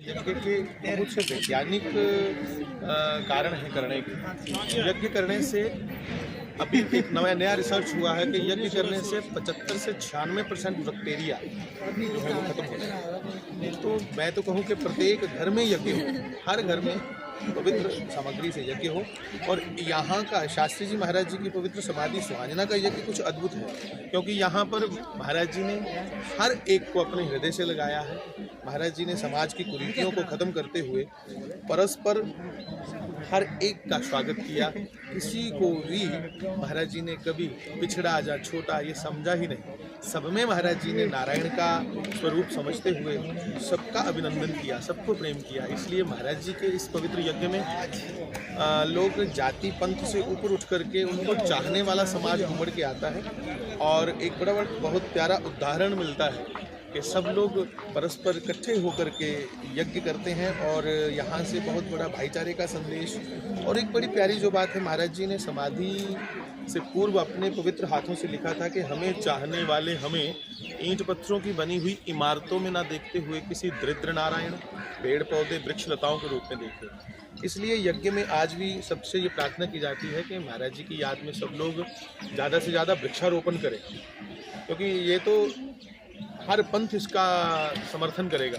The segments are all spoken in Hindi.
यज्ञ के बहुत से वैज्ञानिक कारण हैं करने के। यज्ञ करने से अभी एक नया रिसर्च हुआ है कि यज्ञ करने से 75 से 96% बैक्टीरिया जो है वो खत्म हो जाए। तो मैं तो कहूँ कि प्रत्येक घर में यज्ञ हो, हर घर में पवित्र सामग्री से यज्ञ हो। और यहाँ का शास्त्री जी महाराज जी की पवित्र समाधि सुहांजना का यज्ञ कुछ अद्भुत है, क्योंकि यहाँ पर महाराज जी ने हर एक को अपने हृदय से लगाया है। महाराज जी ने समाज की कुरीतियों को खत्म करते हुए परस्पर हर एक का स्वागत किया। किसी को भी महाराज जी ने कभी पिछड़ा या छोटा ये समझा ही नहीं। सब में महाराज जी ने नारायण का स्वरूप समझते हुए सबका अभिनंदन किया, सबको प्रेम किया। इसलिए महाराज जी के इस पवित्र यज्ञ में लोग जाति पंथ से ऊपर उठ करके उनको चाहने वाला समाज उमड़ के आता है। और एक बड़ा बहुत प्यारा उदाहरण मिलता है कि सब लोग परस्पर इकट्ठे होकर के यज्ञ करते हैं। और यहाँ से बहुत बड़ा भाईचारे का संदेश। और एक बड़ी प्यारी जो बात है, महाराज जी ने समाधि से पूर्व अपने पवित्र हाथों से लिखा था कि हमें चाहने वाले हमें ईंट पत्थरों की बनी हुई इमारतों में ना देखते हुए किसी दरिद्र नारायण, पेड़ पौधे, वृक्ष लताओं के रूप में देखें। इसलिए यज्ञ में आज भी सबसे ये प्रार्थना की जाती है कि महाराज जी की याद में सब लोग ज़्यादा से ज़्यादा वृक्षारोपण करें, क्योंकि ये तो हर पंथ इसका समर्थन करेगा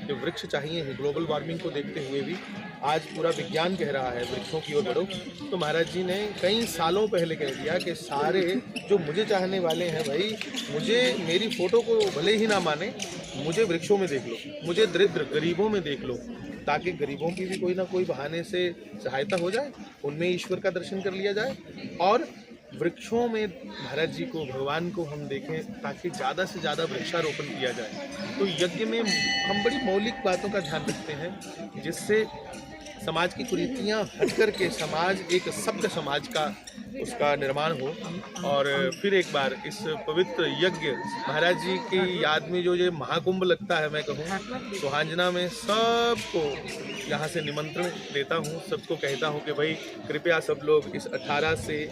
कि वृक्ष चाहिए ही। ग्लोबल वार्मिंग को देखते हुए भी आज पूरा विज्ञान कह रहा है वृक्षों की ओर बढ़ो। तो महाराज जी ने कई सालों पहले कह दिया कि सारे जो मुझे चाहने वाले हैं भाई, मुझे मेरी फ़ोटो को भले ही ना माने, मुझे वृक्षों में देख लो, मुझे दरिद्र गरीबों में देख लो, ताकि गरीबों की भी कोई ना कोई बहाने से सहायता हो जाए, उनमें ईश्वर का दर्शन कर लिया जाए। और वृक्षों में महाराज जी को, भगवान को हम देखें, ताकि ज़्यादा से ज़्यादा वृक्षारोपण किया जाए। तो यज्ञ में हम बड़ी मौलिक बातों का ध्यान रखते हैं, जिससे समाज की कुरीतियाँ हट कर के समाज एक सभ्य समाज का उसका निर्माण हो। और फिर एक बार इस पवित्र यज्ञ महाराज जी की याद में जो ये महाकुंभ लगता है, मैं कहूँ सुहांजना में सबको यहाँ से निमंत्रण देता हूँ। सबको कहता हूँ कि भाई कृपया सब लोग इस 18 से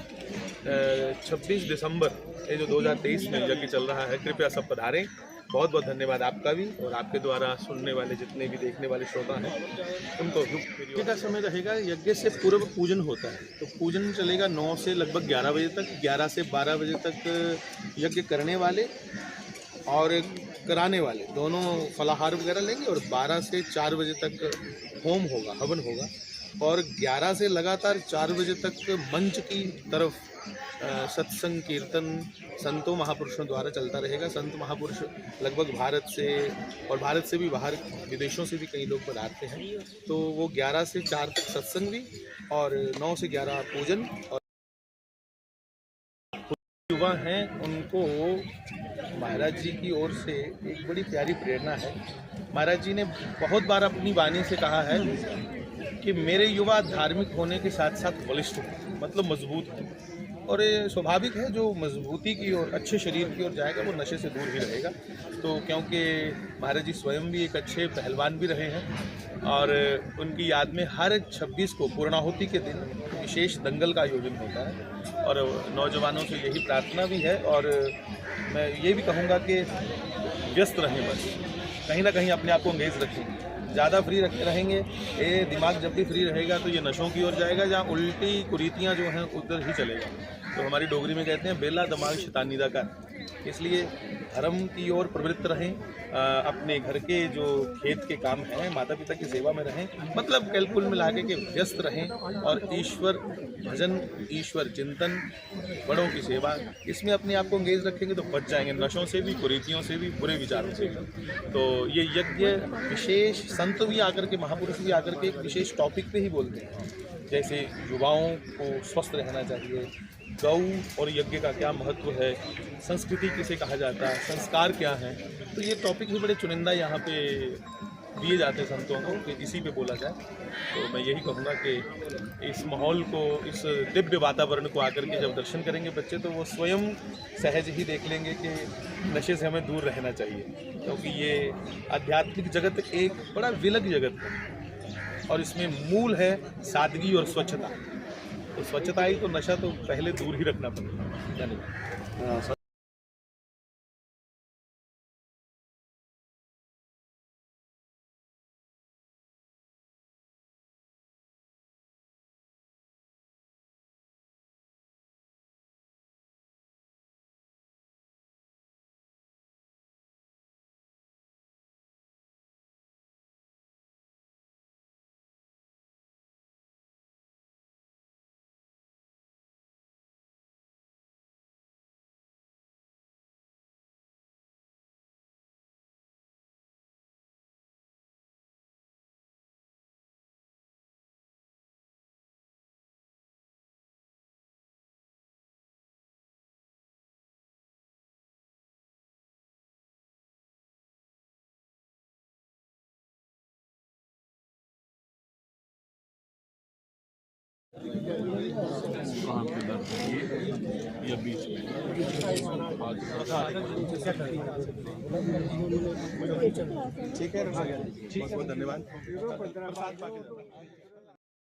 26 दिसंबर ये जो 2023 में यज्ञ चल रहा है, कृपया सब पधारें। बहुत बहुत धन्यवाद आपका भी, और आपके द्वारा सुनने वाले जितने भी देखने वाले श्रोता हैं उनको। यज्ञ का समय रहेगा, यज्ञ से पूर्व पूजन होता है। तो पूजन चलेगा 9 से लगभग 11 बजे तक। 11 से 12 बजे तक यज्ञ करने वाले और कराने वाले दोनों फलाहार वगैरह लेंगे, और 12 से 4 बजे तक होम होगा, हवन होगा। और 11 से लगातार 4 बजे तक मंच की तरफ सत्संग कीर्तन संतों महापुरुषों द्वारा चलता रहेगा। संत महापुरुष लगभग भारत से और भारत से भी बाहर विदेशों से भी कई लोग पधारते हैं। तो वो 11 से 4 तक सत्संग भी, और 9 से 11 पूजन। और युवा हैं उनको महाराज जी की ओर से एक बड़ी प्यारी प्रेरणा है। महाराज जी ने बहुत बार अपनी वाणी से कहा है कि मेरे युवा धार्मिक होने के साथ साथ बलिष्ठ हो, मतलब मजबूत है। और ये स्वाभाविक है, जो मजबूती की ओर, अच्छे शरीर की ओर जाएगा वो नशे से दूर ही रहेगा। तो क्योंकि महाराज जी स्वयं भी एक अच्छे पहलवान भी रहे हैं, और उनकी याद में हर 26 को पूर्णाहुति के दिन विशेष दंगल का आयोजन होता है। और नौजवानों से यही प्रार्थना भी है, और मैं ये भी कहूँगा कि व्यस्त रहें, बस कहीं ना कहीं अपने आप को एंगेज रखें। ज़्यादा फ्री रहेंगे, ये दिमाग जब भी फ्री रहेगा तो ये नशों की ओर जाएगा, जहाँ उल्टी कुरीतियाँ जो हैं उधर ही चलेगा। तो हमारी डोगरी में कहते हैं बेला दिमाग शैतानी दा कर। इसलिए धर्म की ओर प्रवृत्त रहें, अपने घर के जो खेत के काम हैं, माता पिता की सेवा में रहें, मतलब कैलकुल मिला के व्यस्त रहें। और ईश्वर भजन, ईश्वर चिंतन, बड़ों की सेवा, इसमें अपने आप को एंगेज रखेंगे तो बच जाएंगे नशों से भी, कुरीतियों से भी, बुरे विचारों से भी। तो ये यज्ञ विशेष संत भी आकर के, महापुरुष भी आकर के एक विशेष टॉपिक पे ही बोलते हैं, जैसे युवाओं को स्वस्थ रहना चाहिए, गौ और यज्ञ का क्या महत्व है, संस्कृति किसे कहा जाता है, संस्कार क्या हैं। तो ये टॉपिक भी बड़े चुनिंदा यहाँ पे दिए जाते हैं संतों को कि इसी पे बोला जाए। तो मैं यही कहूँगा कि इस माहौल को, इस दिव्य वातावरण को आकर के जब दर्शन करेंगे बच्चे, तो वो स्वयं सहज ही देख लेंगे कि नशे से हमें दूर रहना चाहिए, क्योंकि ये आध्यात्मिक जगत एक बड़ा विलग जगत है, और इसमें मूल है सादगी और स्वच्छता। तो स्वच्छता ही तो, नशा तो पहले दूर ही रखना पड़ेगा। धन्यवाद। कहाँ पे दर्द है या बीच में ठीक है, बहुत बहुत धन्यवाद।